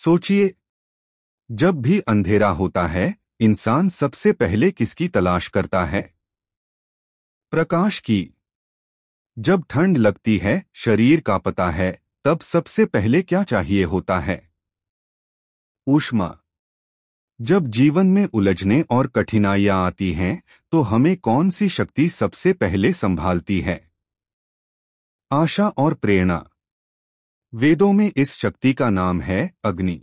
सोचिए, जब भी अंधेरा होता है, इंसान सबसे पहले किसकी तलाश करता है? प्रकाश की। जब ठंड लगती है, शरीर कांपता है, तब सबसे पहले क्या चाहिए होता है? ऊष्मा। जब जीवन में उलझने और कठिनाइयां आती हैं, तो हमें कौन सी शक्ति सबसे पहले संभालती है? आशा और प्रेरणा। वेदों में इस शक्ति का नाम है अग्नि।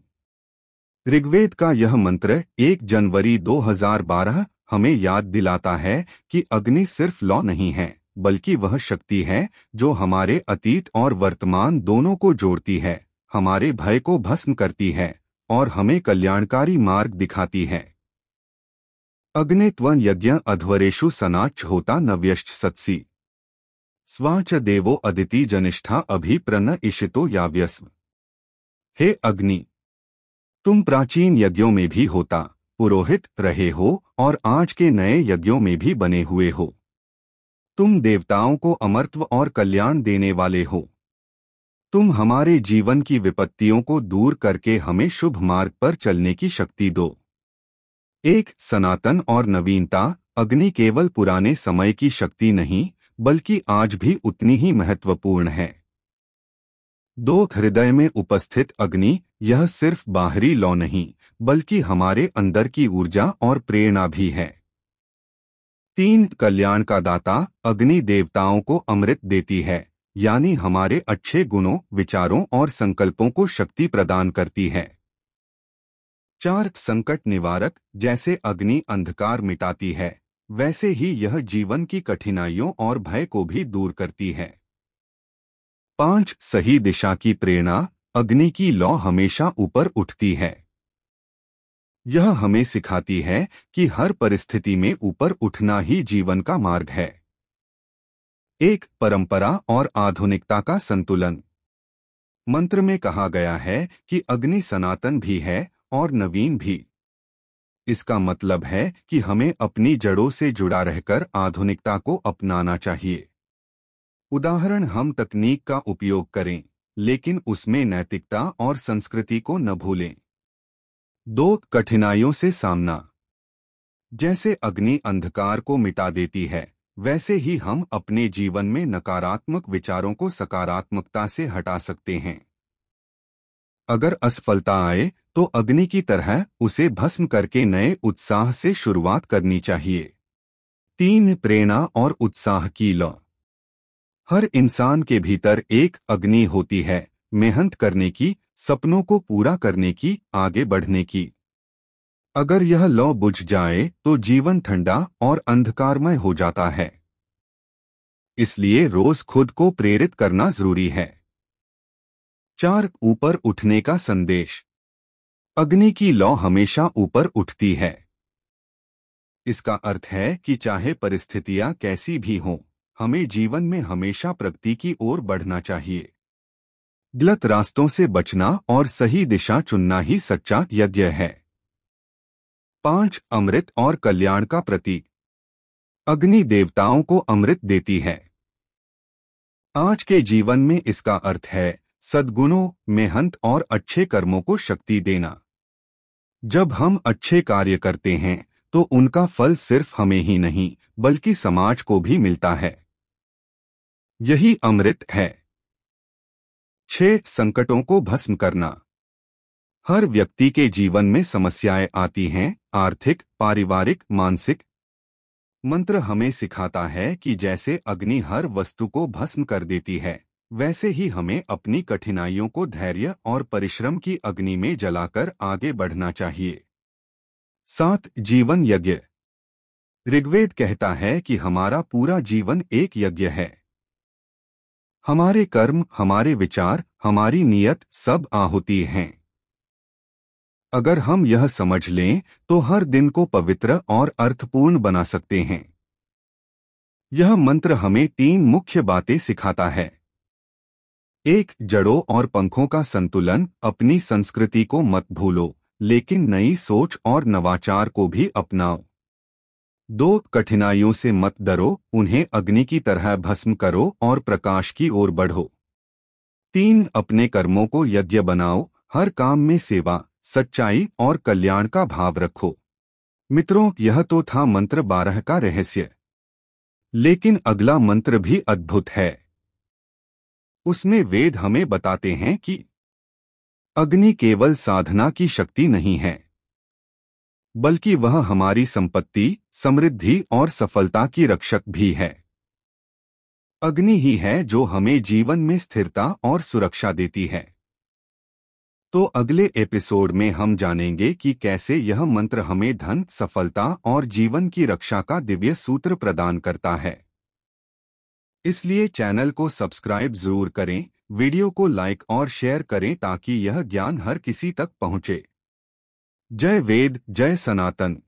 ऋग्वेद का यह मंत्र 1 जनवरी 2012 हमें याद दिलाता है कि अग्नि सिर्फ लौ नहीं है, बल्कि वह शक्ति है जो हमारे अतीत और वर्तमान दोनों को जोड़ती है, हमारे भय को भस्म करती है और हमें कल्याणकारी मार्ग दिखाती है। अग्ने त्वं यज्ञ अध्वरेषु सनाच्च होता नव्यश्च सत्सि स्वाच देवो अदिति जनिष्ठा अभिप्रन इशितो याव्यस्व। हे अग्नि, तुम प्राचीन यज्ञों में भी होता पुरोहित रहे हो और आज के नए यज्ञों में भी बने हुए हो। तुम देवताओं को अमरत्व और कल्याण देने वाले हो। तुम हमारे जीवन की विपत्तियों को दूर करके हमें शुभ मार्ग पर चलने की शक्ति दो। एक सनातन और नवीनता। अग्नि केवल पुराने समय की शक्ति नहीं, बल्कि आज भी उतनी ही महत्वपूर्ण है। दो हृदय में उपस्थित अग्नि, यह सिर्फ बाहरी लौ नहीं, बल्कि हमारे अंदर की ऊर्जा और प्रेरणा भी है। तीन कल्याण का दाता। अग्नि देवताओं को अमृत देती है, यानी हमारे अच्छे गुणों, विचारों और संकल्पों को शक्ति प्रदान करती है। चार संकट निवारक। जैसे अग्नि अंधकार मिटाती है, वैसे ही यह जीवन की कठिनाइयों और भय को भी दूर करती है। पांच सही दिशा की प्रेरणा। अग्नि की लौ हमेशा ऊपर उठती है। यह हमें सिखाती है कि हर परिस्थिति में ऊपर उठना ही जीवन का मार्ग है। एक परंपरा और आधुनिकता का संतुलन। मंत्र में कहा गया है कि अग्नि सनातन भी है और नवीन भी। इसका मतलब है कि हमें अपनी जड़ों से जुड़ा रहकर आधुनिकता को अपनाना चाहिए। उदाहरण, हम तकनीक का उपयोग करें, लेकिन उसमें नैतिकता और संस्कृति को न भूलें। दो कठिनाइयों से सामना। जैसे अग्नि अंधकार को मिटा देती है, वैसे ही हम अपने जीवन में नकारात्मक विचारों को सकारात्मकता से हटा सकते हैं। अगर असफलता आए, तो अग्नि की तरह उसे भस्म करके नए उत्साह से शुरुआत करनी चाहिए। तीन प्रेरणा और उत्साह की लौ। हर इंसान के भीतर एक अग्नि होती है, मेहनत करने की, सपनों को पूरा करने की, आगे बढ़ने की। अगर यह लौ बुझ जाए तो जीवन ठंडा और अंधकारमय हो जाता है। इसलिए रोज खुद को प्रेरित करना जरूरी है। चार ऊपर उठने का संदेश। अग्नि की लौ हमेशा ऊपर उठती है। इसका अर्थ है कि चाहे परिस्थितियां कैसी भी हों, हमें जीवन में हमेशा प्रगति की ओर बढ़ना चाहिए। गलत रास्तों से बचना और सही दिशा चुनना ही सच्चा यज्ञ है। पांच अमृत और कल्याण का प्रतीक। अग्नि देवताओं को अमृत देती है। आज के जीवन में इसका अर्थ है सद्गुणों, मेहनत और अच्छे कर्मों को शक्ति देना। जब हम अच्छे कार्य करते हैं, तो उनका फल सिर्फ हमें ही नहीं, बल्कि समाज को भी मिलता है। यही अमृत है। 6 संकटों को भस्म करना। हर व्यक्ति के जीवन में समस्याएं आती हैं, आर्थिक, पारिवारिक, मानसिक। मंत्र हमें सिखाता है कि जैसे अग्नि हर वस्तु को भस्म कर देती है, वैसे ही हमें अपनी कठिनाइयों को धैर्य और परिश्रम की अग्नि में जलाकर आगे बढ़ना चाहिए। 7 जीवन यज्ञ। ऋग्वेद कहता है कि हमारा पूरा जीवन एक यज्ञ है। हमारे कर्म, हमारे विचार, हमारी नियत सब आहुति हैं। अगर हम यह समझ लें, तो हर दिन को पवित्र और अर्थपूर्ण बना सकते हैं। यह मंत्र हमें 3 मुख्य बातें सिखाता है। 1 जड़ों और पंखों का संतुलन। अपनी संस्कृति को मत भूलो, लेकिन नई सोच और नवाचार को भी अपनाओ। 2 कठिनाइयों से मत डरो, उन्हें अग्नि की तरह भस्म करो और प्रकाश की ओर बढ़ो। 3 अपने कर्मों को यज्ञ बनाओ, हर काम में सेवा, सच्चाई और कल्याण का भाव रखो। मित्रों, यह तो था मंत्र 12 का रहस्य। लेकिन अगला मंत्र भी अद्भुत है। उसमें वेद हमें बताते हैं कि अग्नि केवल साधना की शक्ति नहीं है, बल्कि वह हमारी संपत्ति, समृद्धि और सफलता की रक्षक भी है। अग्नि ही है जो हमें जीवन में स्थिरता और सुरक्षा देती है। तो अगले एपिसोड में हम जानेंगे कि कैसे यह मंत्र हमें धन, सफलता और जीवन की रक्षा का दिव्य सूत्र प्रदान करता है। इसलिए चैनल को सब्सक्राइब जरूर करें, वीडियो को लाइक और शेयर करें ताकि यह ज्ञान हर किसी तक पहुंचे। जय वेद, जय सनातन।